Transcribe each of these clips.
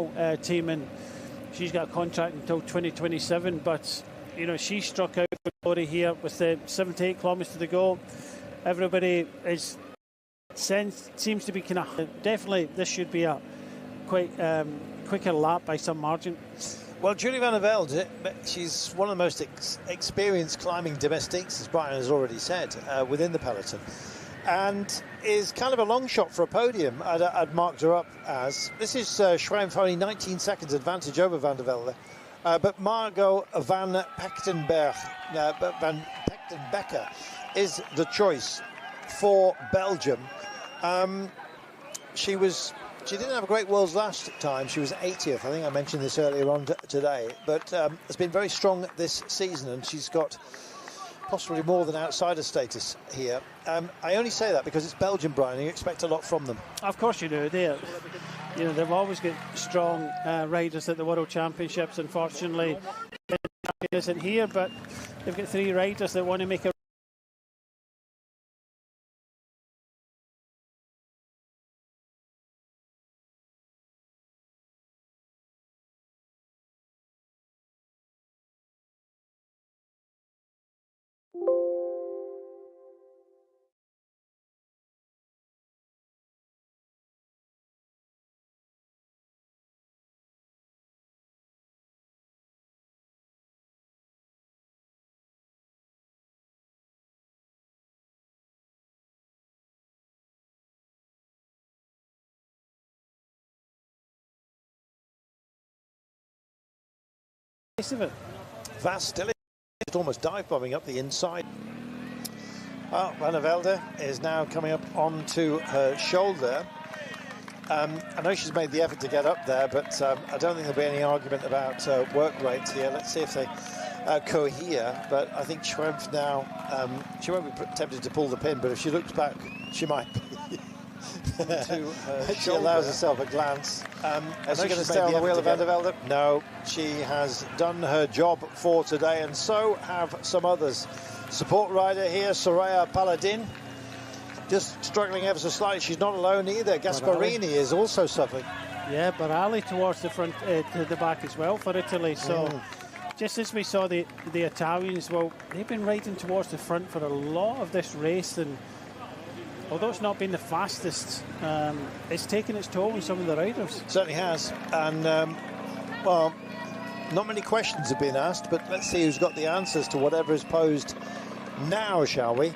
National team, and she's got a contract until 2027. But you know, she struck out with glory here with the 78 kilometres to go. Everybody seems to be kind of definitely. This should be a quite quicker lap by some margin. Well, Julie van der Velde, she's one of the most experienced climbing domestiques, as Brian has already said, within the peloton, and is kind of a long shot for a podium. I'd marked her up as. This is Schrempf only 19 seconds advantage over van der Velde, but Margot van Pechtenbecker is the choice for Belgium. She didn't have a great World's last time. She was 80th. I think I mentioned this earlier on today. But has been very strong this season, and she's got possibly more than outsider status here. I only say that because it's Belgium, Brian, and you expect a lot from them. Of course you do. They've always got strong riders at the World Championships. Unfortunately, it isn't here, but they've got 3 riders that want to make a of it. Vast still almost dive bombing up the inside. Well, Van der Velde is now coming up onto her shoulder. I know she's made the effort to get up there, but I don't think there'll be any argument about work rates here. Let's see if they cohere. But I think Schrempf now, she won't be tempted to pull the pin, but if she looks back, she might be. She allows herself a glance. Is she going to stay on the wheel of Van der Velde? No, she has done her job for today, and so have some others. Support rider here, Soraya Paladin, just struggling ever so slightly. She's not alone either. Gasparini is also suffering. Yeah, Barali towards the front, to the back as well for Italy. So just as we saw the Italians, well, they've been riding towards the front for a lot of this race, and although it's not been the fastest, it's taken its toll on some of the riders. Certainly has. And, well, not many questions have been asked, but let's see who's got the answers to whatever is posed now, shall we?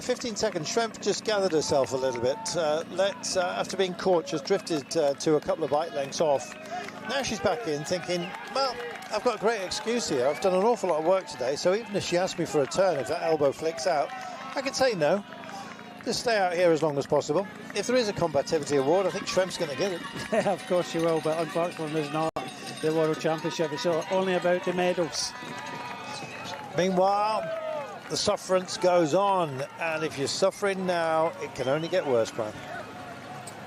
15 seconds. Schrempf just gathered herself a little bit. After being caught, just drifted to a couple of bike lengths off. Now she's back in thinking, well, I've got a great excuse here. I've done an awful lot of work today, so even if she asks me for a turn, if that elbow flicks out, I can say no. Just stay out here as long as possible. If there is a combativity award, I think Schrempf's going to get it. Yeah, of course she will, but unfortunately there's not the World Championship. It's only about the medals. Meanwhile, the sufferance goes on, and if you're suffering now, it can only get worse, Brian.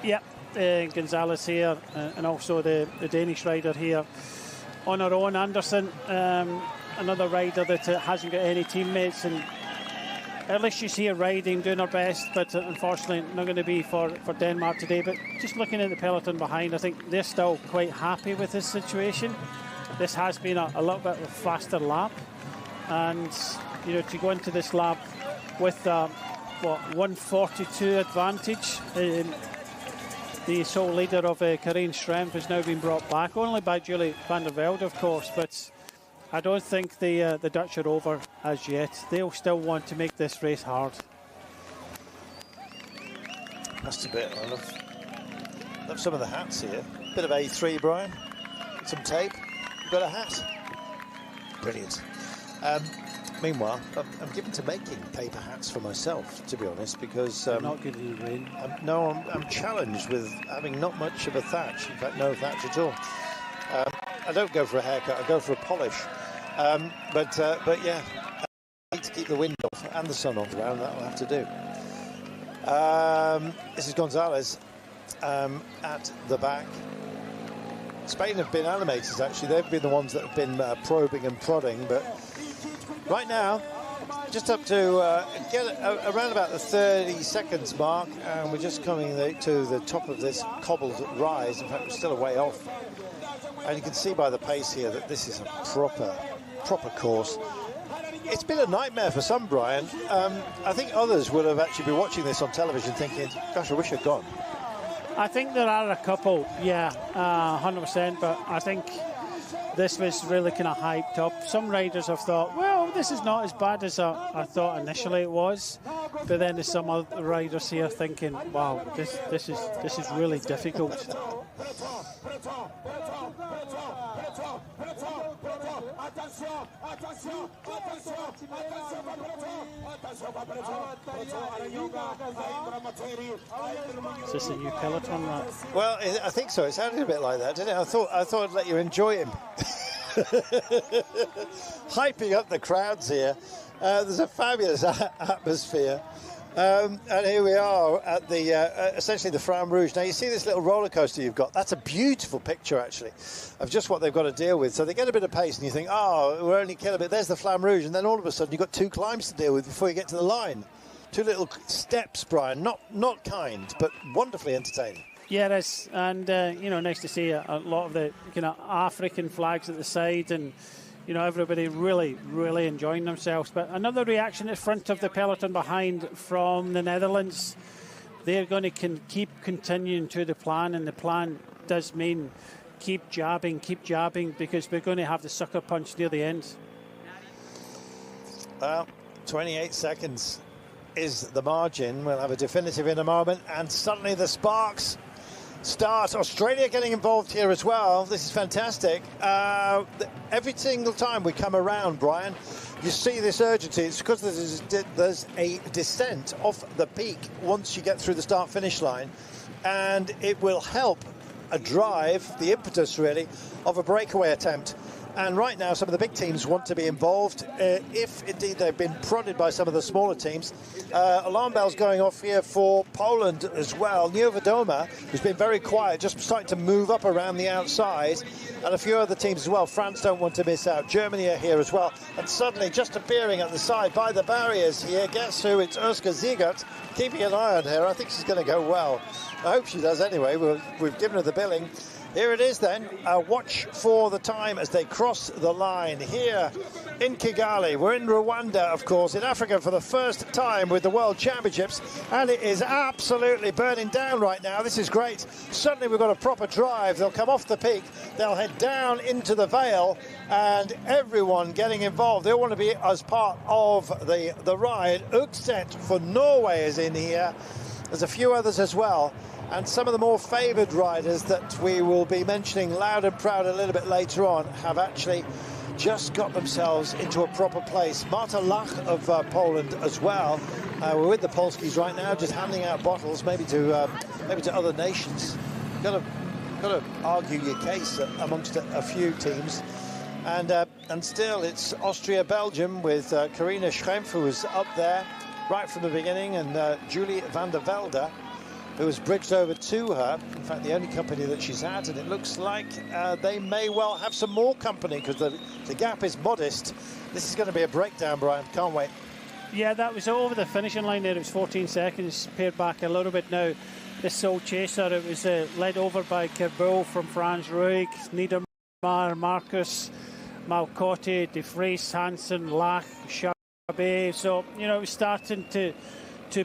Yeah, Gonzalez here, and also the Danish rider here on her own. Anderson, another rider that hasn't got any teammates, and at least she's here riding, doing her best, but unfortunately not going to be for Denmark today. But just looking at the peloton behind, I think they're still quite happy with this situation. This has been a little bit of a faster lap, and you know, to go into this lap with 142 advantage, the sole leader of Karine Schrempf has now been brought back, only by Julie van der Velde, of course, but I don't think the Dutch are over as yet. They'll still want to make this race hard. That's a bit. I love some of the hats here. Bit of A3, Brian. Some tape. You've got a hat. Brilliant. Meanwhile, I'm given to making paper hats for myself, to be honest, because not good in the rain. I'm challenged with having not much of a thatch. In fact, no thatch at all. I don't go for a haircut. I go for a polish. But yeah, I need to keep the wind off and the sun off around. That'll have to do. This is Gonzalez at the back. Spain have been animators, actually. They've been the ones that have been probing and prodding, but right now just up to get around about the 30 seconds mark, and we're just coming to the top of this cobbled rise. In fact, we're still a way off. And you can see by the pace here that this is a proper course. It's been a nightmare for some, Brian. I think others would have actually been watching this on television thinking, gosh, I wish I'd gone. I think there are a couple, yeah, 100%, but I think this was really kind of hyped up. Some riders have thought, well, this is not as bad as I thought initially it was. But then there's some other riders here thinking, wow, this is really difficult. Is this a new peloton? Right? Well, I think so. It sounded a bit like that, didn't it? I thought I'd let you enjoy him. Hyping up the crowds here. There's a fabulous atmosphere. And here we are at the essentially the Flamme Rouge. Now you see this little roller coaster you've got. That's a beautiful picture actually of just what they've got to deal with. So they get a bit of pace and you think, oh, we're only killing a bit. There's the Flamme Rouge, and then all of a sudden you've got 2 climbs to deal with before you get to the line. 2 little steps, Brian. Not kind, but wonderfully entertaining. Yeah, it is, and nice to see a lot of the African flags at the side, and everybody really enjoying themselves. But another reaction at front of the peloton behind from the Netherlands. They're going to keep continuing to the plan, and the plan does mean keep jabbing, because we're going to have the sucker punch near the end. 28 seconds is the margin. We'll have a definitive in a moment, and suddenly the sparks start. Australia getting involved here as well. This is fantastic. Every single time we come around, Brian, you see this urgency. It's because there's a descent off the peak once you get through the start-finish line, and it will help drive the impetus, really, of a breakaway attempt. And right now, some of the big teams want to be involved, if indeed they've been prodded by some of the smaller teams. Alarm bells going off here for Poland as well. Niewiadoma, who's been very quiet, just starting to move up around the outside. And a few other teams as well. France don't want to miss out. Germany are here as well. And suddenly, just appearing at the side by the barriers here, guess who? It's Urska Ziegert, keeping an eye on her. I think she's going to go well. I hope she does anyway. We've given her the billing. Here it is then. Watch for the time as they cross the line here in Kigali. We're in Rwanda, of course, in Africa for the first time with the World Championships, and it is absolutely burning down right now. This is great. Suddenly we've got a proper drive. They'll come off the peak, they'll head down into the vale, and everyone getting involved. They all want to be as part of the ride. Ugset for Norway is in here. There's a few others as well. And some of the more favoured riders that we will be mentioning loud and proud a little bit later on have actually just got themselves into a proper place. Marta Lach of Poland as well. We're with the Polskis right now, just handing out bottles, maybe to other nations. Got to argue your case amongst a few teams. And still, it's Austria-Belgium with Carina Schrempf, who was up there right from the beginning, and Julie van der Velde, who has bridged over to her. In fact, the only company that she's had, and it looks like they may well have some more company because the gap is modest. This is going to be a breakdown, Brian. Can't wait. Yeah, that was over the finishing line there. It was 14 seconds, pared back a little bit now. This Soul Chaser, it was led over by Kerbeau from Franz Ruig, Niedermar, Marcus, Malcotti, De Vries, Hansen, Lach, Chabet. So, it was starting to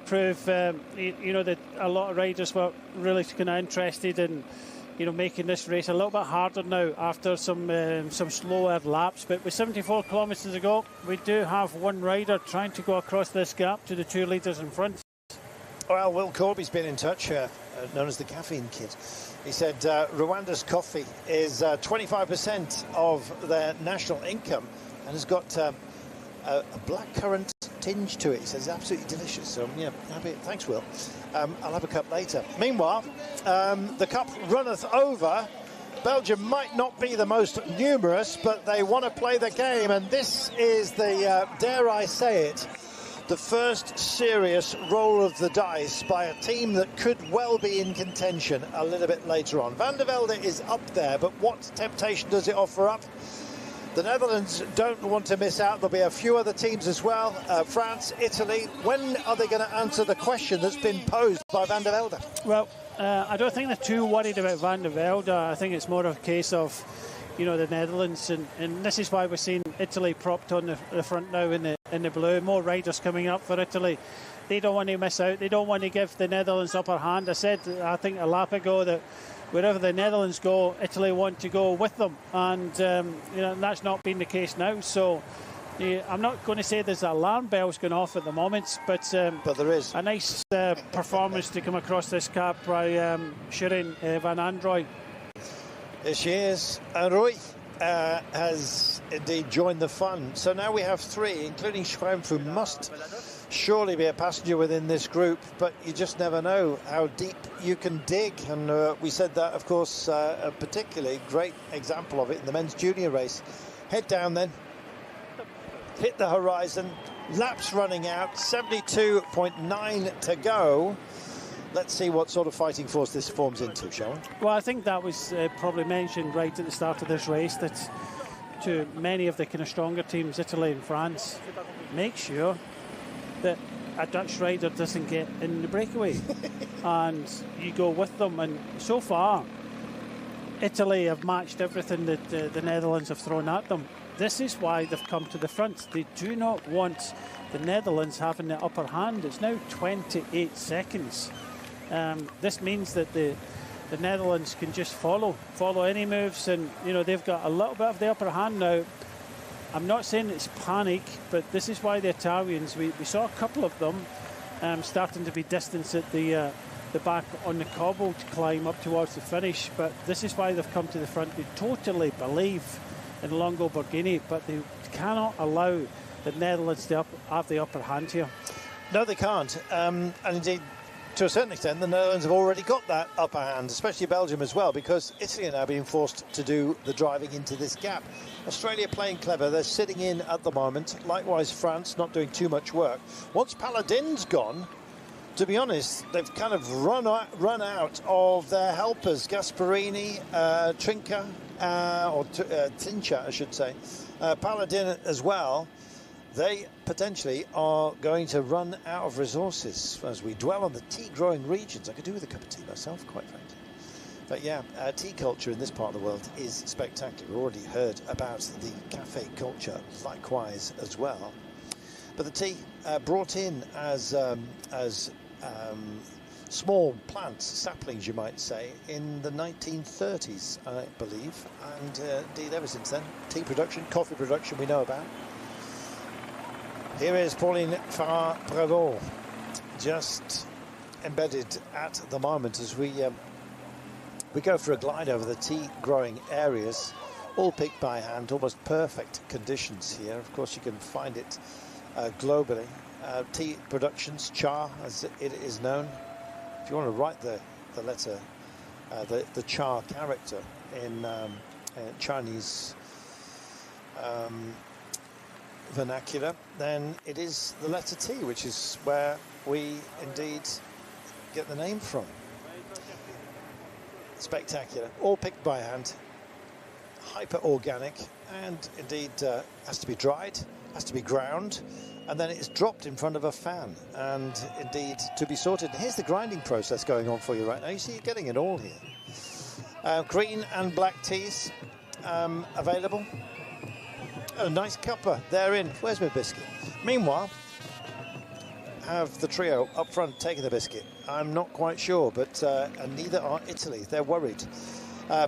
prove, that a lot of riders were really kind of interested in, making this race a little bit harder now after some slower laps. But with 74 kilometres to go, we do have one rider trying to go across this gap to the 2 leaders in front. Well, Will Corby's been in touch, known as the Caffeine Kid. He said Rwanda's coffee is 25% of their national income and has got a blackcurrant tinge to it. He says it's absolutely delicious. So yeah, happy. Thanks, Will. I'll have a cup later. Meanwhile, the cup runneth over. Belgium might not be the most numerous, but they want to play the game, and this is the dare I say it, the first serious roll of the dice by a team that could well be in contention a little bit later on. Van der Velde is up there, but what temptation does it offer up? The Netherlands don't want to miss out. There'll be a few other teams as well. France, Italy. When are they going to answer the question that's been posed by Van der Velde? Well, I don't think they're too worried about Van der Velde. I think it's more of a case of, you know, the Netherlands, and this is why we're seeing Italy propped on the front now in the blue. More riders coming up for Italy. They don't want to miss out. They don't want to give the Netherlands upper hand. I said, I think a lap ago, that wherever the Netherlands go, Italy want to go with them, and you know, that's not been the case now. So I'm not going to say there's alarm bells going off at the moment, but there is a nice performance to come across this cap by Shirin van Androoy. Here she is. Rui has indeed joined the fun. So now we have 3, including Schrempf, who must surely be a passenger within this group, but you just never know how deep you can dig. And we said that, of course, a particularly great example of it in the men's junior race. Head down then, hit the horizon, laps running out, 72.9 to go. Let's see what sort of fighting force this forms into, shall we? Well, I think that was probably mentioned right at the start of this race, that to many of the kind of stronger teams, Italy and France, make sure that a Dutch rider doesn't get in the breakaway and you go with them. And so far, Italy have matched everything that the Netherlands have thrown at them. This is why they've come to the front. They do not want the Netherlands having the upper hand. It's now 28 seconds. This means that the Netherlands can just follow any moves, and you know, they've got a little bit of the upper hand now. I'm not saying it's panic, but this is why the Italians, we saw a couple of them starting to be distanced at the back on the cobble to climb up towards the finish, but this is why they've come to the front. They totally believe in Longo Borghini, but they cannot allow the Netherlands to have the upper hand here. No, they can't. And indeed, to a certain extent, the Netherlands have already got that upper hand, especially Belgium as well, because Italy are now being forced to do the driving into this gap. Australia playing clever. They're sitting in at the moment. Likewise, France not doing too much work. Once Paladin's gone, to be honest, they've kind of run out of their helpers. Gasparini, Trinca, or Tincha, I should say. Paladin as well. They potentially are going to run out of resources as we dwell on the tea-growing regions. I could do with a cup of tea myself, quite frankly. But yeah, tea culture in this part of the world is spectacular. We've already heard about the cafe culture, likewise as well. But the tea brought in as small plants, saplings, you might say, in the 1930s, I believe. And indeed, ever since then, tea production, coffee production, we know about. Here is Pauline Farah-Prévot, just embedded at the moment as we go for a glide over the tea-growing areas, all picked by hand, almost perfect conditions here. Of course, you can find it globally. Tea productions, cha, as it is known. If you want to write the letter, the cha character in Chinese vernacular, then it is the letter T, which is where we indeed get the name from. Spectacular, all picked by hand, hyper organic, and indeed has to be dried, has to be ground, and then it's dropped in front of a fan and indeed to be sorted. Here's the grinding process going on for you right now. You see, you're getting it all here. Green and black teas available. A nice cuppa therein. Where's my biscuit? Meanwhile, have the trio up front taking the biscuit? I'm not quite sure, but and neither are Italy. They're worried.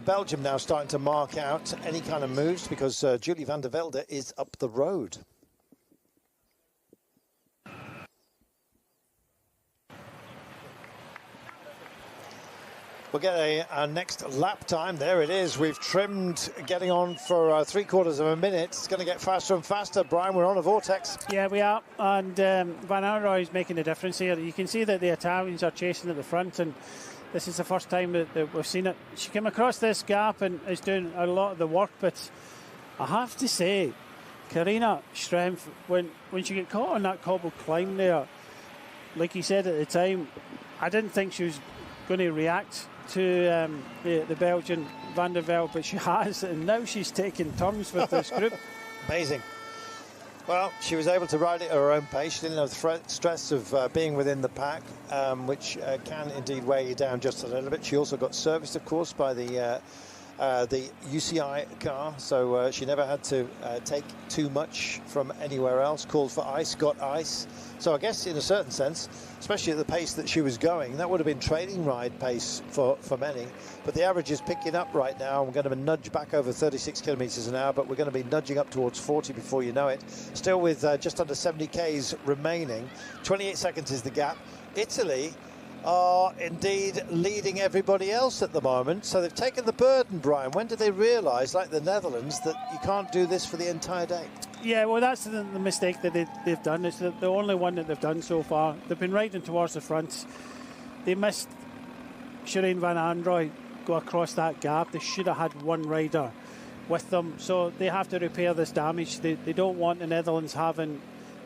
Belgium now starting to mark out any kind of moves because Julie van der Velde is up the road. We'll get a next lap time. There it is. We've trimmed getting on for 3/4 of a minute. It's going to get faster and faster. Brian, we're on a vortex. Yeah, we are. And Van Androoy is making a difference here. You can see that the Italians are chasing at the front, and this is the first time that we've seen it. She came across this gap and is doing a lot of the work, but I have to say, Karina Schrempf, when she got caught on that cobble climb there, like you said at the time, I didn't think she was going to react to the Belgian Van der Velde, but she has, and now she's taking turns with this group. Amazing. Well, she was able to ride it at her own pace. She didn't have the stress of being within the pack, which can indeed weigh you down just a little bit. She also got serviced, of course, by the UCI car, so she never had to take too much from anywhere else. Called for ice, got ice. So I guess in a certain sense, especially at the pace that she was going, that would have been training ride pace for many. But the average is picking up right now. We're going to nudge back over 36 kilometres an hour, but we're going to be nudging up towards 40 before you know it. Still with just under 70 Ks remaining. 28 seconds is the gap. Italy are indeed leading everybody else at the moment. So they've taken the burden, Brian. When did they realise, like the Netherlands, that you can't do this for the entire day? Yeah, well, that's the mistake that they've done. It's the only one that they've done so far. They've been riding towards the front. They missed Shireen Van Androoy go across that gap. They should have had one rider with them. So they have to repair this damage. They don't want the Netherlands having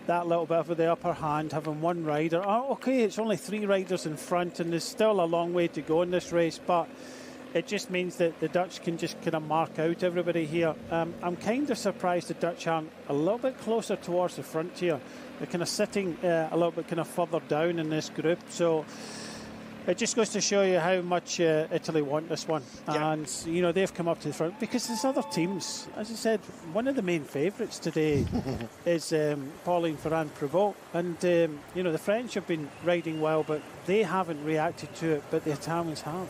that little bit of the upper hand, having one rider. Oh, okay, it's only 3 riders in front, and there's still a long way to go in this race, but it just means that the Dutch can just kind of mark out everybody here. I'm kind of surprised the Dutch aren't a little bit closer towards the front here. They're kind of sitting a little bit kind of further down in this group. So it just goes to show you how much Italy want this one. Yeah. And, you know, they've come up to the front because there's other teams. As I said, one of the main favourites today is Pauline Ferrand-Prévot. And, you know, the French have been riding well, but they haven't reacted to it, but the Italians have.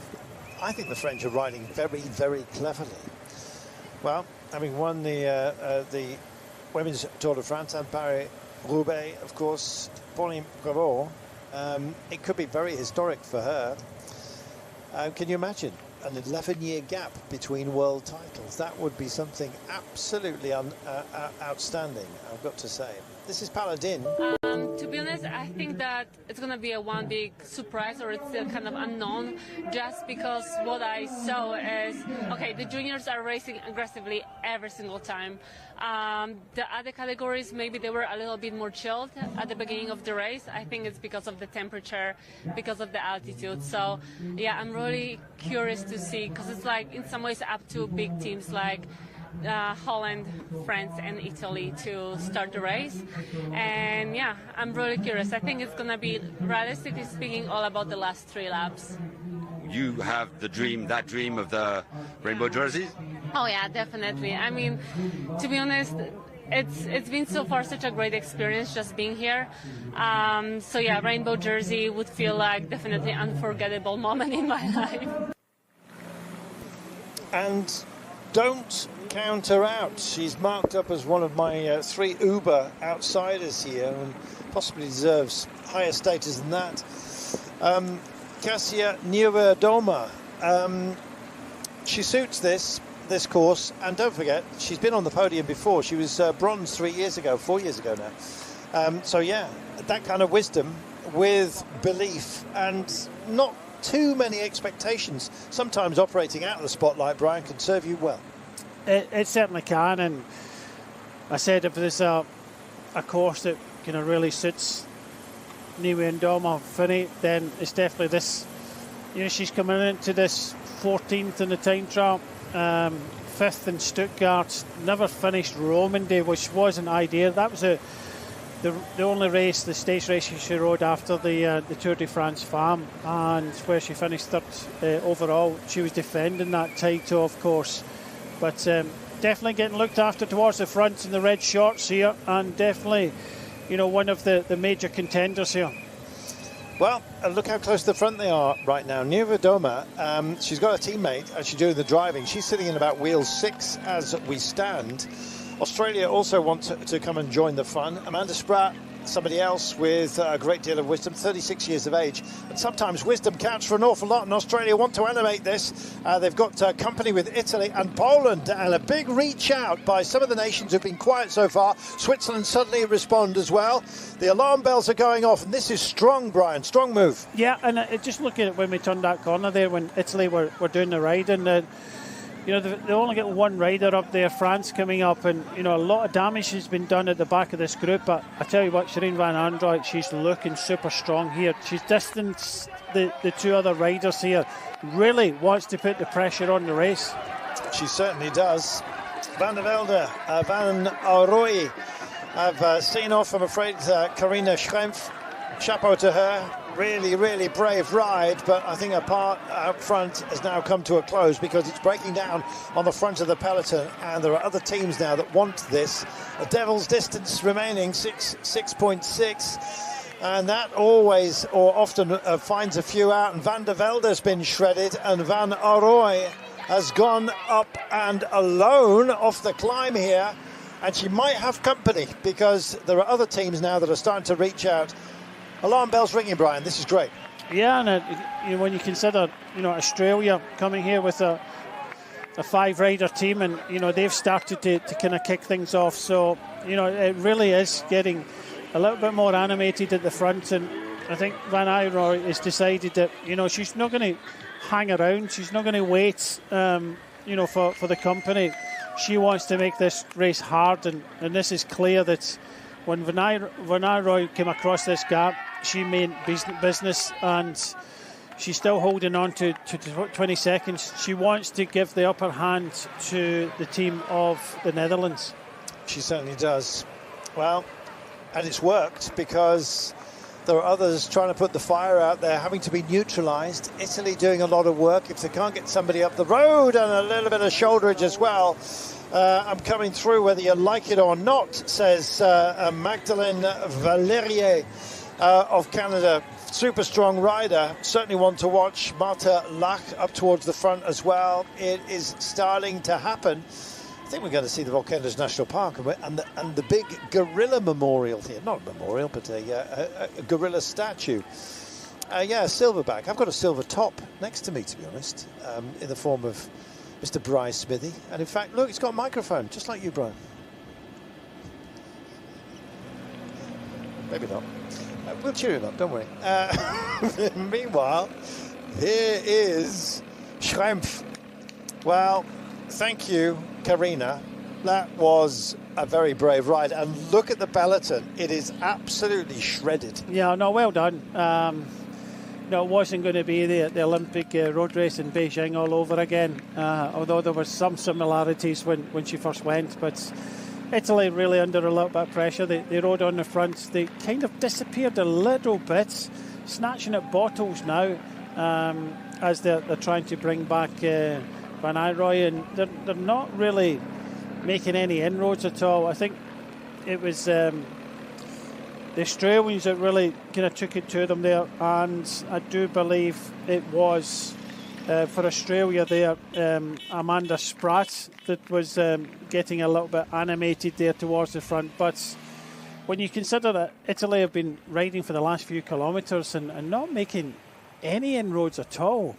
I think the French are riding very, very cleverly. Well, having won the Women's Tour de France and Paris-Roubaix, of course, Pauline Prévot, it could be very historic for her. Can you imagine an 11-year gap between world titles? That would be something absolutely outstanding, I've got to say. This is Paladin. To be honest, I think that it's going to be one big surprise, or it's still kind of unknown, just because what I saw is, okay, the juniors are racing aggressively every single time. The other categories, maybe they were a little bit more chilled at the beginning of the race. I think it's because of the temperature, because of the altitude. So, yeah, I'm really curious to see, because it's like in some ways up to big teams like Holland, France and Italy to start the race. And yeah, I'm really curious. I think it's going to be, realistically speaking, all about the last 3 laps. You have the dream, that dream of the rainbow jerseys? Oh yeah, definitely. I mean, to be honest, it's been so far such a great experience just being here. So yeah, rainbow jersey would feel like definitely unforgettable moment in my life. And don't count her out. She's marked up as one of my 3 Uber outsiders here, and possibly deserves higher status than that. Kasia Niewiadoma. She suits this course, and don't forget, she's been on the podium before. She was bronze 4 years ago now. So yeah, that kind of wisdom with belief and not too many expectations. Sometimes operating out of the spotlight, Brian, can serve you well. It certainly can, and I said if there's a course that kind of really suits Niewiadoma Finney, then it's definitely this. You know, she's coming into this 14th in the time trial, 5th in Stuttgart, never finished Romandy, which wasn't ideal. That was the only race, the stage race she rode after the Tour de France Femme, and where she finished 3rd overall. She was defending that title, of course. But definitely getting looked after towards the front in the red shorts here, and definitely, you know, one of the major contenders here. Well, look how close to the front they are right now. Niewiadoma, she's got a teammate actually doing the driving. She's sitting in about wheel 6 as we stand. Australia also want to come and join the fun. Amanda Spratt, somebody else with a great deal of wisdom, 36 years of age. And sometimes wisdom counts for an awful lot, and Australia want to elevate this. They've got company with Italy and Poland, and a big reach out by some of the nations who've been quiet so far. Switzerland suddenly respond as well. The alarm bells are going off, and this is strong, Brian, strong move. Yeah, and just look at it when we turned that corner there, when Italy were doing the riding. you know, they only get one rider up there, France coming up, and, you know, a lot of damage has been done at the back of this group. But I tell you what, Shireen Van Android, she's looking super strong here. She's distanced the two other riders here. Really wants to put the pressure on the race. She certainly does. Van der Velde, Van Aroy have seen off, I'm afraid, Carina Schrempf. Chapeau to her. Really, really brave ride, but I think her part out front has now come to a close because it's breaking down on the front of the peloton, and there are other teams now that want this. A devil's distance remaining, 6.6, and that always or often finds a few out, and Van der Velde's been shredded, and Van Aroy has gone up and alone off the climb here, and she might have company because there are other teams now that are starting to reach out. Alarm bells ringing, Brian. This is great. Yeah, and you know, when you consider, you know, Australia coming here with a 5-rider team, and, you know, they've started to kind of kick things off. So, you know, it really is getting a little bit more animated at the front, and I think Van Aroy has decided that, you know, she's not going to hang around. She's not going to wait, you know, for the company. She wants to make this race hard, and this is clear that when Van Aroy came across this gap, she made business, and she's still holding on to 20 seconds. She wants to give the upper hand to the team of the Netherlands. She certainly does. Well, and it's worked because there are others trying to put the fire out there, having to be neutralised. Italy doing a lot of work. If they can't get somebody up the road, and a little bit of shoulderage as well. I'm coming through whether you like it or not, says Magdalene Valerier of Canada. Super strong rider. Certainly one to watch. Marta Lach up towards the front as well. It is starting to happen. I think we're going to see the Volcanoes National Park and the big gorilla memorial here. Not a memorial, but a gorilla statue. Yeah, silverback. I've got a silver top next to me, to be honest, in the form of Mr. Bryce Smithy. And in fact, look, it's got a microphone, just like you, Brian. Maybe not. We'll cheer him up, don't worry. Meanwhile, here is Schrempf. Well, thank you, Carina. That was a very brave ride. And look at the peloton. It is absolutely shredded. Yeah, no, well done. No, it wasn't going to be the Olympic road race in Beijing all over again, although there were some similarities when she first went. But Italy really under a little bit of pressure. They rode on the front. They kind of disappeared a little bit, snatching at bottles now as they're trying to bring back Van Aroy, and they're not really making any inroads at all. I think it was the Australians that really kind of took it to them there, and I do believe it was for Australia there, Amanda Spratt that was getting a little bit animated there towards the front. But when you consider that Italy have been riding for the last few kilometres and not making any inroads at all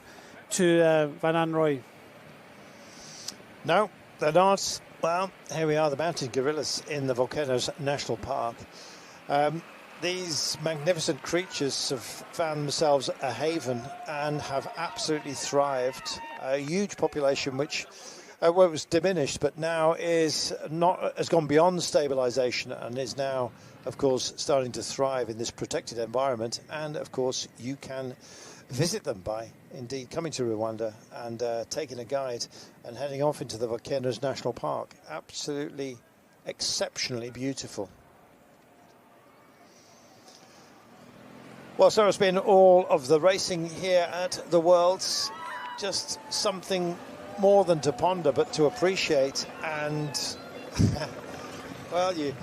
to Van Aroy. No, they're not. Well, here we are, the mountain gorillas in the Volcanoes National Park. These magnificent creatures have found themselves a haven and have absolutely thrived. A huge population which was diminished, but now has gone beyond stabilisation and is now, of course, starting to thrive in this protected environment. And, of course, you can visit them by, indeed, coming to Rwanda and taking a guide and heading off into the Volcanoes National Park. Absolutely exceptionally beautiful. Well, so it's been all of the racing here at the Worlds. Just something more than to ponder, but to appreciate. And, well, you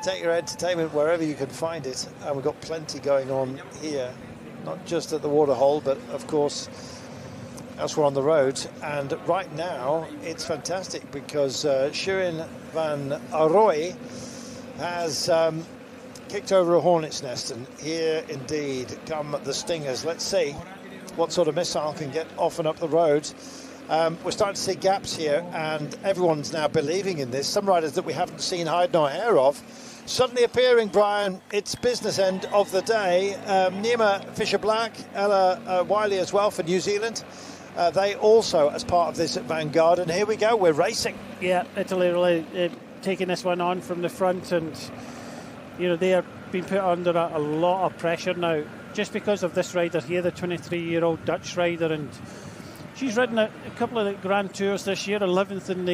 take your entertainment wherever you can find it. And we've got plenty going on here, not just at the waterhole, but, of course, elsewhere on the road. And right now, it's fantastic because Shireen Van Aroy has kicked over a hornet's nest, and here indeed come the stingers. Let's see what sort of missile can get off and up the road. We're starting to see gaps here, and everyone's now believing in this. Some riders that we haven't seen hide nor hair of suddenly appearing, Brian. It's business end of the day. Nima Fisher-Black, Ella Wiley as well for New Zealand. They also as part of this vanguard, and here we go, we're racing. Yeah, Italy really taking this one on from the front, and they are being put under a lot of pressure now just because of this rider here, the 23-year-old Dutch rider, and she's ridden a couple of the Grand Tours this year, 11th in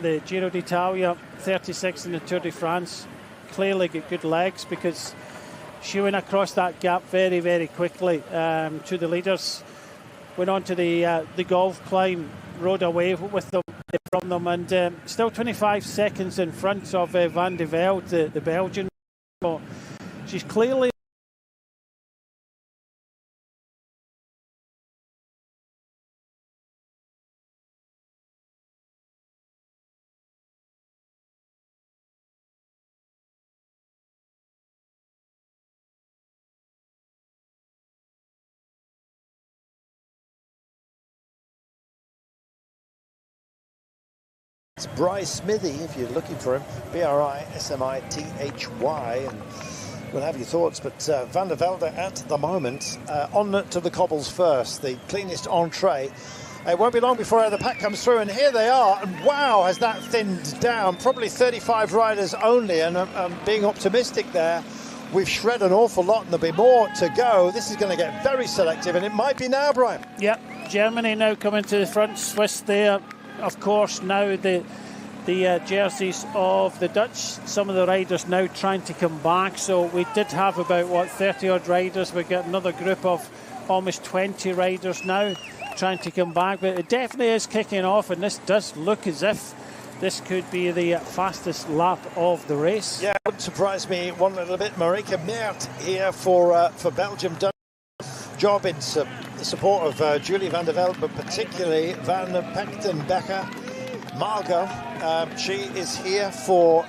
the Giro d'Italia, 36th in the Tour de France. Clearly got good legs because she went across that gap very, very quickly to the leaders. Went on to the golf climb, rode away with them from them, and still 25 seconds in front of Van de Velde, the Belgian. So she's clearly It's Bryce Smithy, if you're looking for him, B-R-I-S-M-I-T-H-Y, and we'll have your thoughts. But Van der Velde at the moment, on to the cobbles first, the cleanest entree. It won't be long before the pack comes through, and here they are, and wow, has that thinned down. Probably 35 riders only, and being optimistic there, we've shred an awful lot, and there'll be more to go. This is going to get very selective, and it might be now, Brian. Yeah, Germany now coming to the front, Swiss there. Of course, now the jerseys of the Dutch, some of the riders now trying to come back. So we did have about, 30-odd riders. We've got another group of almost 20 riders now trying to come back. But it definitely is kicking off, and this does look as if this could be the fastest lap of the race. Yeah, it wouldn't surprise me one little bit. Marika Meert here for Belgium. Done job in support of Julie van der Velde, but particularly Van Pechtenbecker. Margot, she is here for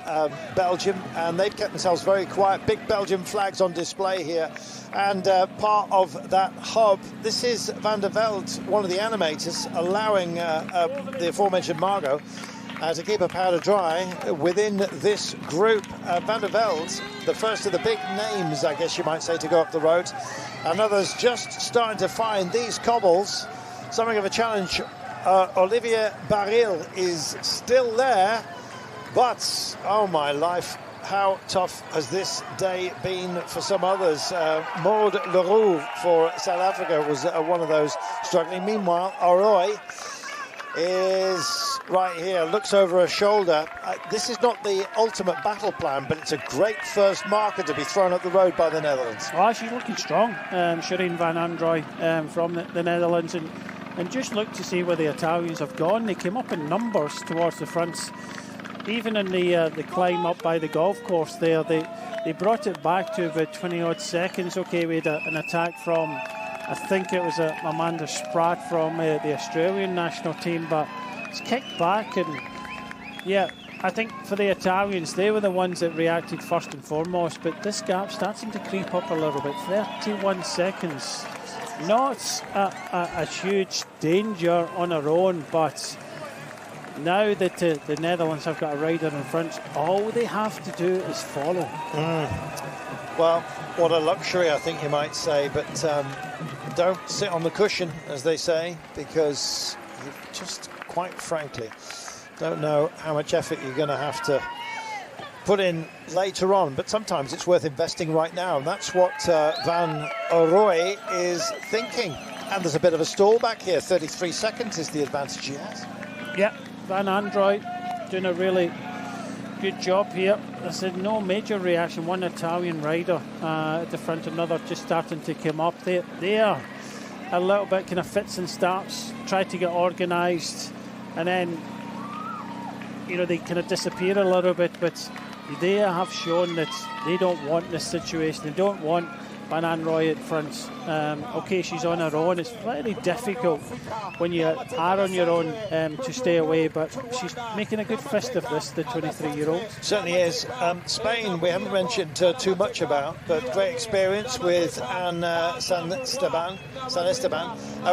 Belgium, and they've kept themselves very quiet. Big Belgian flags on display here, and part of that hub. This is Van der Velde, one of the animators, allowing the aforementioned Margot to keep her powder dry within this group. Van der Velde, the first of the big names, I guess you might say, to go up the road, and others just starting to find these cobbles something of a challenge. Olivier Baril is still there, but oh my life, how tough has this day been for some others. Maud Leroux for South Africa was one of those struggling. Meanwhile, Aroy is right here, looks over her shoulder. This is not the ultimate battle plan, but it's a great first marker to be thrown up the road by the Netherlands. Oh, she's looking strong, Shireen van Androoy from the Netherlands, and just look to see where the Italians have gone. They came up in numbers towards the front. Even in the climb up by the golf course there, they brought it back to about 20-odd seconds. Okay, we had an attack from, I think it was Amanda Spratt from the Australian national team, but it's kicked back, and yeah, I think for the Italians, they were the ones that reacted first and foremost, but this gap starting to creep up a little bit. 31 seconds. Not a huge danger on her own, but now that the Netherlands have got a rider in front, all they have to do is follow. Well, what a luxury, I think you might say, but don't sit on the cushion, as they say, because you just, quite frankly, don't know how much effort you're going to have to put in later on, but sometimes it's worth investing right now, and that's what Van Aroy is thinking. And there's a bit of a stall back here. 33 seconds is the advantage he has. Yeah, Van Androoy doing a really good job here. I said no major reaction. One Italian rider at the front, another just starting to come up. They are a little bit kind of fits and starts, try to get organised, and then they kind of disappear a little bit, but they have shown that they don't want this situation. They don't want Van Androoy at front. Okay, she's on her own. It's very difficult when you are on your own to stay away, but she's making a good fist of this, the 23-year-old. Certainly is. Spain, we haven't mentioned too much about, but great experience with Anne San Esteban.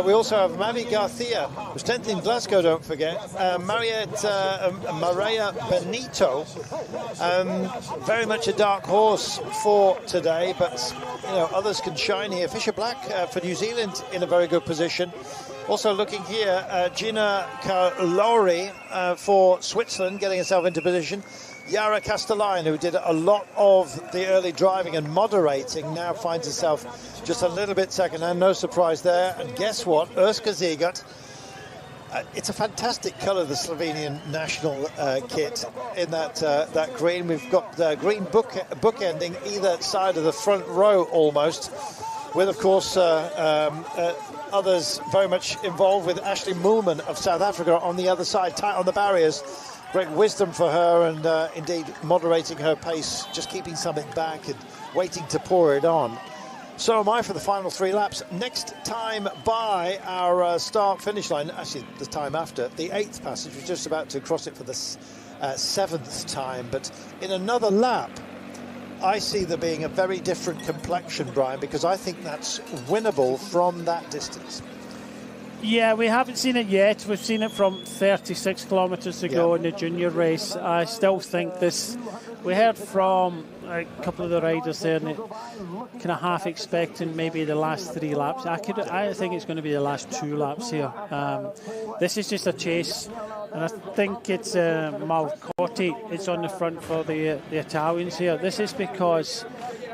We also have Mavi Garcia, who's 10th in Glasgow, don't forget. Maria Benito, very much a dark horse for today, but others can shine here. Fisher Black for New Zealand in a very good position. Also looking here, Gina Calori for Switzerland, getting herself into position. Yara Castelline, who did a lot of the early driving and moderating, now finds herself just a little bit second, and no surprise there. And guess what? Urska Ziegert. It's a fantastic colour, the Slovenian national kit, in that green. We've got green bookending either side of the front row almost, with, of course, others very much involved, with Ashley Moolman of South Africa on the other side, tight on the barriers. Great wisdom for her, and indeed moderating her pace, just keeping something back and waiting to pour it on. So am I for the final 3 laps. Next time by our start-finish line, actually the time after, the 8th passage. We're just about to cross it for the 7th time, but in another lap, I see there being a very different complexion, Brian, because I think that's winnable from that distance. Yeah, we haven't seen it yet. We've seen it from 36 kilometres to go in the junior race. I still think this... We heard from a couple of the riders there, and kind of half expecting maybe the last 3 laps. I think it's going to be the last 2 laps here. This is just a chase, and I think it's Malcotti. It's on the front for the Italians here. This is because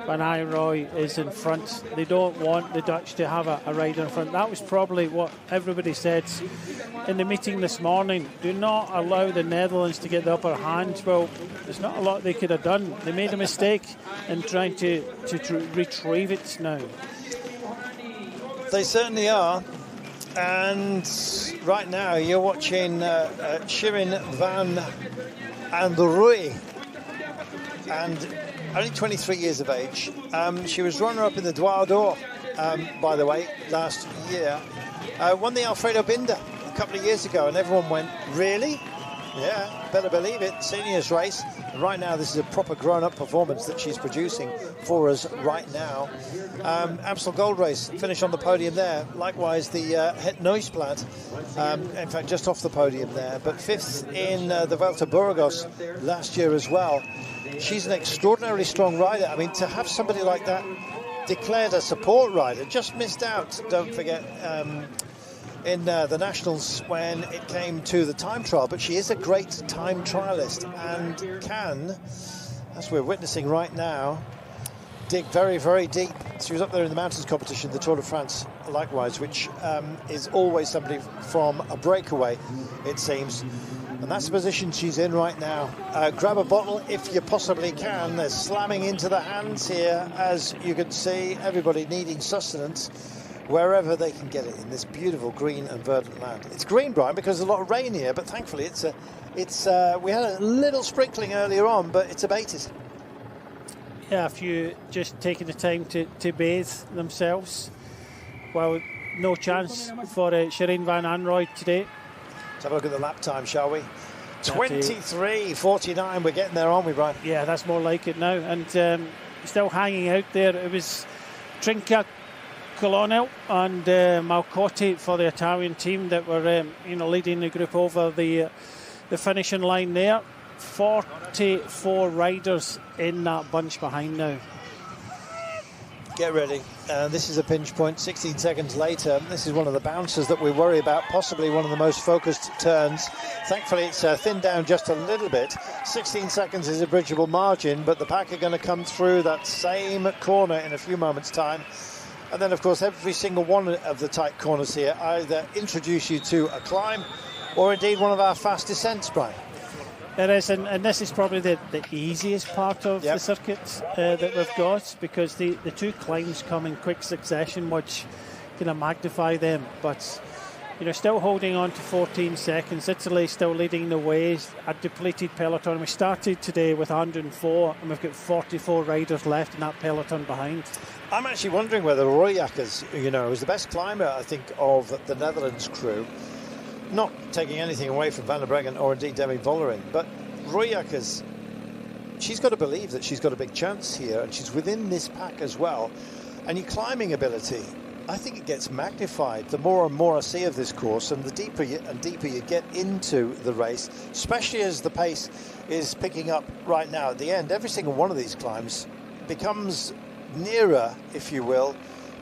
Van Nistelrooy is in front. They don't want the Dutch to have a rider in front. That was probably what everybody said in the meeting this morning. Do not allow the Netherlands to get the upper hand. Well, there's not a lot they could have done. They made a mistake in trying to retrieve it now. They certainly are. And right now you're watching Shirin van Androoy, and only 23 years of age. She was runner-up in the Dwars d'Or, by the way, last year. Won the Alfredo Binda a couple of years ago, and everyone went, really? Yeah, better believe it. Seniors race. And right now, this is a proper grown-up performance that she's producing for us right now. Amstel Gold Race finished on the podium there. Likewise, the Het Nieuwsblad, in fact, just off the podium there. But 5th in the Vuelta Burgos last year as well. She's an extraordinarily strong rider. I mean, to have somebody like that declared a support rider, just missed out, don't forget, in the Nationals when it came to the time trial. But she is a great time trialist and can, as we're witnessing right now, dig very, very deep. She was up there in the mountains competition, the Tour de France, likewise, which is always somebody from a breakaway, it seems. And that's the position she's in right now. Grab a bottle if you possibly can. They're slamming into the hands here, as you can see, everybody needing sustenance wherever they can get it in this beautiful green and verdant land. It's green, Brian, because there's a lot of rain here, but thankfully we had a little sprinkling earlier on, but it's abated. Yeah, a few just taking the time to bathe themselves. Well, no chance for Shirin van Androoy today. Let's have a look at the lap time, shall we? 23:49. We're getting there, aren't we, Brian? Yeah, that's more like it now. And still hanging out there, it was Trinca Colonel and Malcotti for the Italian team that were leading the group over the finishing line there. 44 riders in that bunch behind now. Get ready. This is a pinch point, 16 seconds later. This is one of the bouncers that we worry about, possibly one of the most focused turns. Thankfully, it's thinned down just a little bit. 16 seconds is a bridgeable margin, but the pack are going to come through that same corner in a few moments' time. And then, of course, every single one of the tight corners here either introduce you to a climb or indeed one of our fast descents, Brian. It is, and this is probably the easiest part of the circuit that we've got, because the 2 climbs come in quick succession, which kind of magnify them. But still holding on to 14 seconds. Italy still leading the way. A depleted peloton. We started today with 104, and we've got 44 riders left in that peloton behind. I'm actually wondering whether Royakkers, is the best climber, I think, of the Netherlands crew. Not taking anything away from Van der Breggen or indeed Demi Vollering, but Royakkers, she's got to believe that she's got a big chance here, and she's within this pack as well. And your climbing ability, I think it gets magnified the more and more I see of this course, and the deeper you get into the race, especially as the pace is picking up right now at the end. Every single one of these climbs becomes nearer, if you will,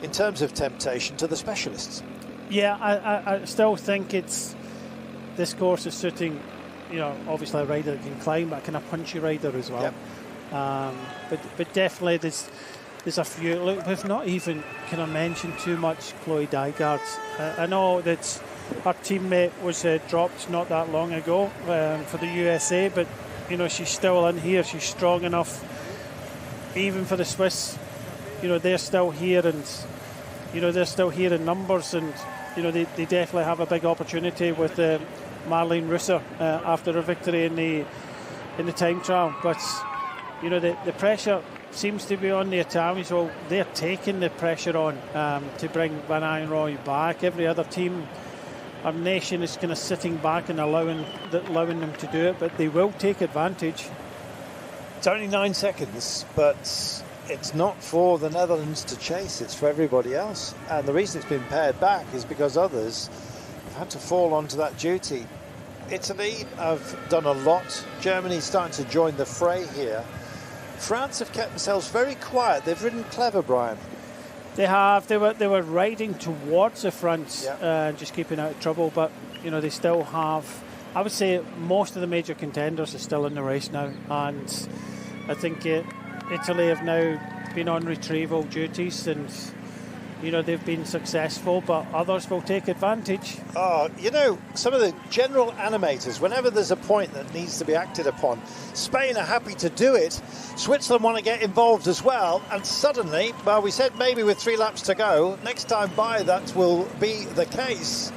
in terms of temptation to the specialists. Yeah, I still think this course is suiting, obviously a rider that can climb, but a kind of punchy rider as well. Yep. But definitely there's a few. Look, we've not even kind of mentioned too much Chloe Dygard. I know that her teammate was dropped not that long ago for the USA, but she's still in here. She's strong enough, even for the Swiss. They're still here, and they're still here in numbers, and they definitely have a big opportunity with Marlene Russer after her victory in the time trial. But the pressure seems to be on the Italians. Well, they're taking the pressure on to bring Van Ayenrooy back. Every other team, our nation, is kind of sitting back and allowing them to do it, but they will take advantage. It's only 9 seconds, but it's not for the Netherlands to chase, it's for everybody else. And the reason it's been pared back is because others have had to fall onto that duty. Italy have done a lot. Germany's starting to join the fray here. France have kept themselves very quiet. They've ridden clever, Brian. They have. They were riding towards the front, just keeping out of trouble. But they still have. I would say most of the major contenders are still in the race now, and I think Italy have now been on retrieval duties, and they've been successful, but others will take advantage. Some of the general animators, whenever there's a point that needs to be acted upon, Spain are happy to do it. Switzerland want to get involved as well, and suddenly, well, we said maybe with 3 laps to go, next time by that will be the case,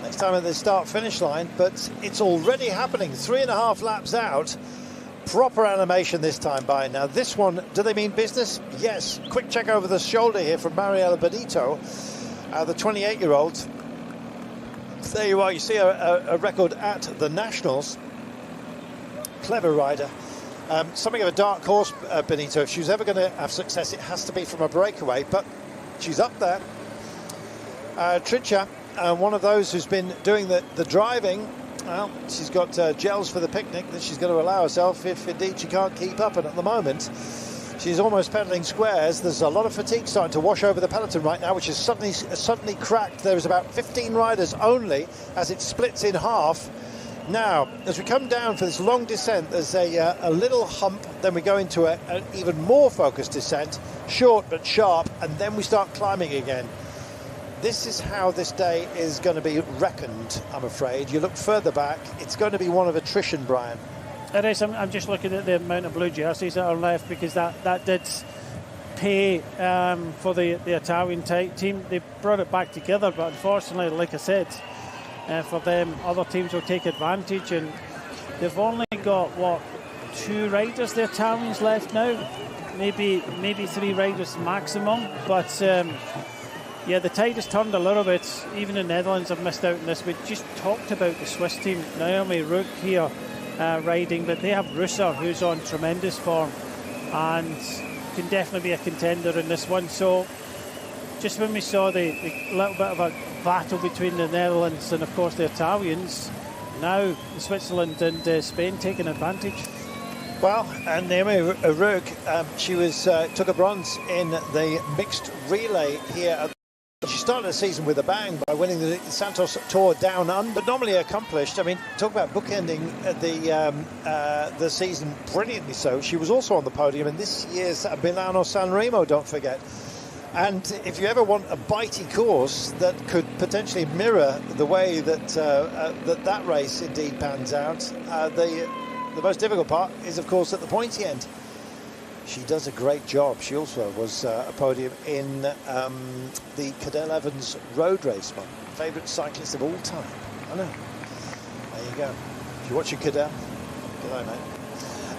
next time at the start-finish line, but it's already happening, 3.5 laps out. Proper animation this time by. Now this one, do they mean business? Yes. Quick check over the shoulder here from Mariela Benito, the 28-year-old. There you are, you see a record at the Nationals. Clever rider. Something of a dark horse, Benito. If she's ever going to have success, it has to be from a breakaway, but she's up there. Trincha, one of those who's been doing the driving. Well, she's got gels for the picnic that she's going to allow herself if indeed she can't keep up, and at the moment she's almost pedaling squares. There's a lot of fatigue starting to wash over the peloton right now, which is suddenly cracked. There's about 15 riders only as it splits in half. Now, as we come down for this long descent, there's a little hump, then we go into an even more focused descent, short but sharp, and then we start climbing again. This is how this day is going to be reckoned, I'm afraid. You look further back, it's going to be one of attrition, Brian. It is. I'm just looking at the amount of blue jerseys that are left, because that did pay for the Italian team. They brought it back together, but unfortunately, like I said, for them, other teams will take advantage, and they've only got, 2 riders, the Italians, left now? Maybe 3 riders maximum, but... yeah, the tide has turned a little bit. Even the Netherlands have missed out on this. We just talked about the Swiss team. Naomi Rook here riding, but they have Russer, who's on tremendous form and can definitely be a contender in this one. So just when we saw the little bit of a battle between the Netherlands and, of course, the Italians, now Switzerland and Spain taking advantage. Well, and Naomi Rook, she took a bronze in the mixed relay here at. She started the season with a bang by winning the Santos Tour Down Under, but normally accomplished. I mean, talk about bookending the season brilliantly so. She was also on the podium in this year's Milano San Remo, don't forget. And if you ever want a bitey course that could potentially mirror the way that that race indeed pans out, the most difficult part is, of course, at the pointy end. She does a great job. She also was a podium in the Cadel Evans road race, my favourite cyclist of all time. I know. There you go. If you're watching Cadel, good night, mate.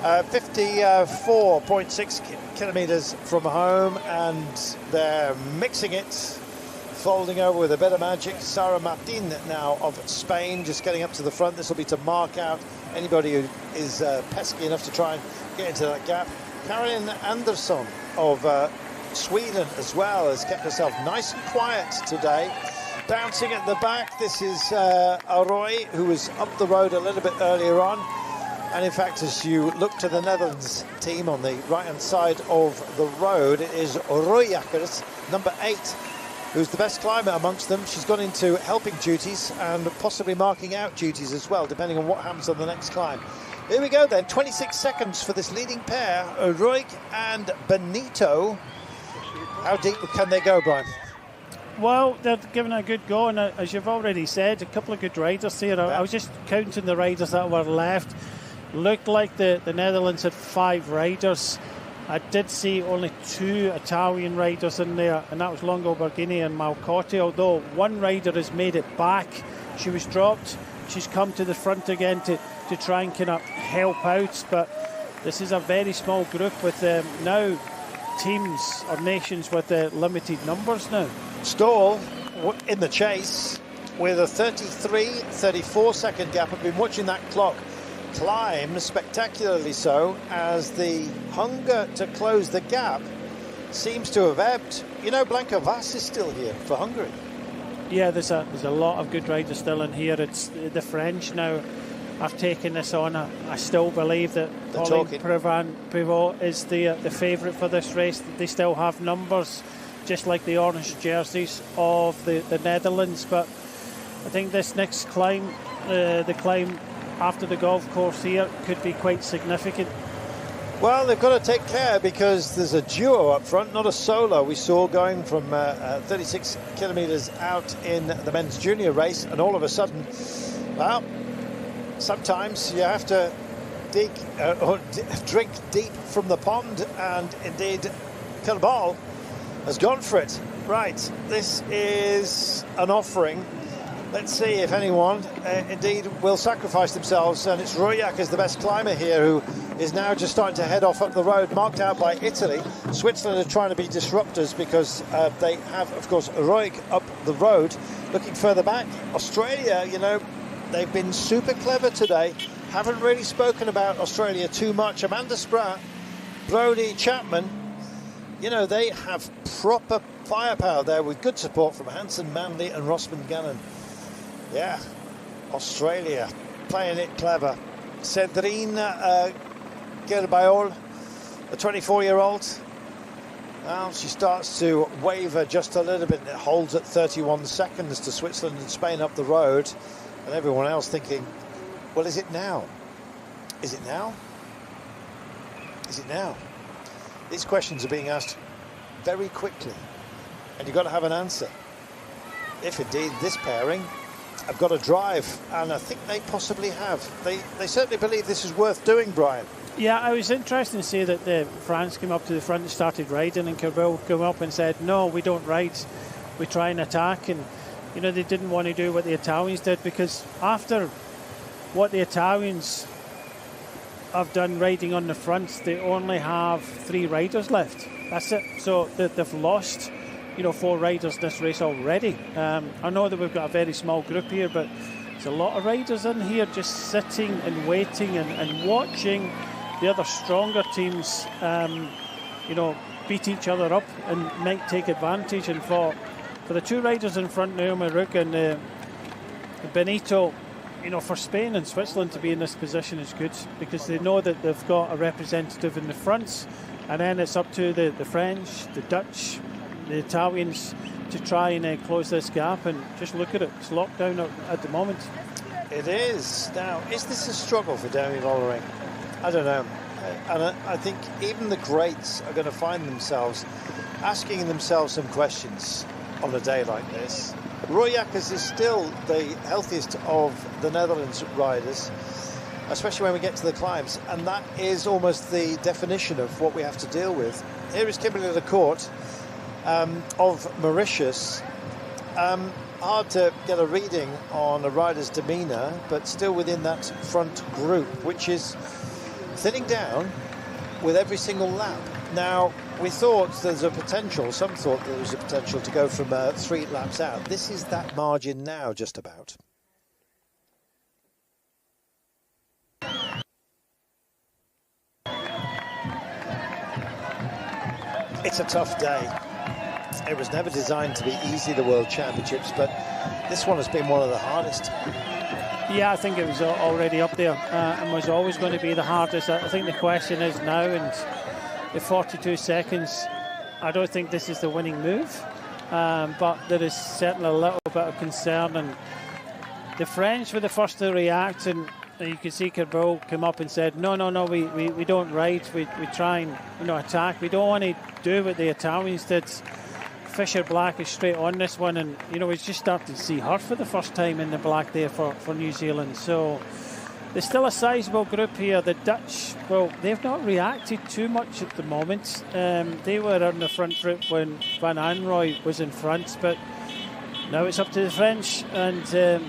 54.6 kilometres from home, and they're mixing it, folding over with a bit of magic. Sara Martin now of Spain, just getting up to the front. This will be to mark out anybody who is pesky enough to try and get into that gap. Caroline Andersson of Sweden as well has kept herself nice and quiet today. Bouncing at the back, this is Aroy, who was up the road a little bit earlier on. And in fact, as you look to the Netherlands team on the right-hand side of the road, it is Royakkers, number 8, who's the best climber amongst them. She's gone into helping duties and possibly marking out duties as well, depending on what happens on the next climb. Here we go then, 26 seconds for this leading pair, Roig and Benito. How deep can they go, Brian? Well, they're giving it a good go, and as you've already said, a couple of good riders here. I was just counting the riders that were left. Looked like the Netherlands had 5 riders. I did see only 2 Italian riders in there, and that was Longo Borghini and Malcotti, although one rider has made it back. She was dropped. She's come to the front again to try and kind of help out, but this is a very small group with now teams or nations with limited numbers now. Stall in the chase with a 34 second gap. I've been watching that clock climb spectacularly so, as the hunger to close the gap seems to have ebbed. You know, Blanca Vas is still here for Hungary. Yeah, there's a lot of good riders still in here. It's the French now have taken this on. I still believe that Pauline Prevot is the favourite for this race. They still have numbers, just like the orange jerseys of the Netherlands. But I think this next climb, the climb after the golf course here, could be quite significant. Well, they've got to take care because there's a duo up front, not a solo. We saw going from 36 kilometres out in the men's junior race, and all of a sudden, well, sometimes you have to dig or drink deep from the pond, and indeed Kilball has gone for it. Right, this is an offering. Let's see if anyone indeed will sacrifice themselves, and it's Royak as the best climber here, who is now just starting to head off up the road, marked out by Italy. Switzerland are trying to be disruptors because they have, of course, Roig up the road. Looking further back, Australia, you know, they've been super clever today. Haven't really spoken about Australia too much. Amanda Spratt, Brodie Chapman, you know, they have proper firepower there with good support from Hanson Manley and Rossman Gannon. Yeah, Australia playing it clever. Cedrine Gerbayol, a 24-year-old. Well, she starts to waver just a little bit, and it holds at 31 seconds to Switzerland and Spain up the road. And everyone else thinking, well, is it now? Is it now? Is it now? These questions are being asked very quickly, and you've got to have an answer. If indeed this pairing have got a drive, and I think they possibly have. They certainly believe this is worth doing, Brian. Yeah, I was interested to see that France came up to the front and started riding, and Kerbil came up and said, no, we don't ride, we try and attack. And you know, they didn't want to do what the Italians did, because after what the Italians have done riding on the front, they only have 3 riders left. That's it. So they've lost, you know, 4 riders this race already. I know that we've got a very small group here, but there's a lot of riders in here just sitting and waiting and watching the other stronger teams, you know, beat each other up and might take advantage. And for the 2 riders in front, Naomi Rook and Benito, you know, for Spain and Switzerland to be in this position is good, because they know that they've got a representative in the front, and then it's up to the French, the Dutch, the Italians to try and close this gap. And just look at it, it's locked down at the moment. It is. Now, is this a struggle for Demi Vollering? I don't know. And I think even the greats are going to find themselves asking themselves some questions on a day like this. Roy Jakkers is still the healthiest of the Netherlands riders, especially when we get to the climbs, and that is almost the definition of what we have to deal with. Here is Kimberly Lecourt of Mauritius. Hard to get a reading on a rider's demeanour, but still within that front group, which is thinning down with every single lap. Now, we thought there's a potential, some thought there was a potential to go from 3 laps out. This is that margin now, just about. It's a tough day. It was never designed to be easy, the World Championships, but this one has been one of the hardest. Yeah, I think it was already up there and was always going to be the hardest. I think the question is now, and the 42 seconds, I don't think this is the winning move. but there is certainly a little bit of concern. And the French were the first to react, and you can see Kerbeau come up and said, no, we don't ride, we try and attack. We don't want to do what the Italians did. Fisher Black is straight on this one, and we're just starting to see her for the first time in the black there for New Zealand. So there's still a sizable group here. The Dutch, well, they've not reacted too much at the moment. They were on the front foot when Van Anrooy was in front, but now it's up to the French, and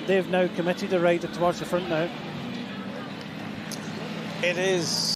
they've now committed a rider towards the front now. It is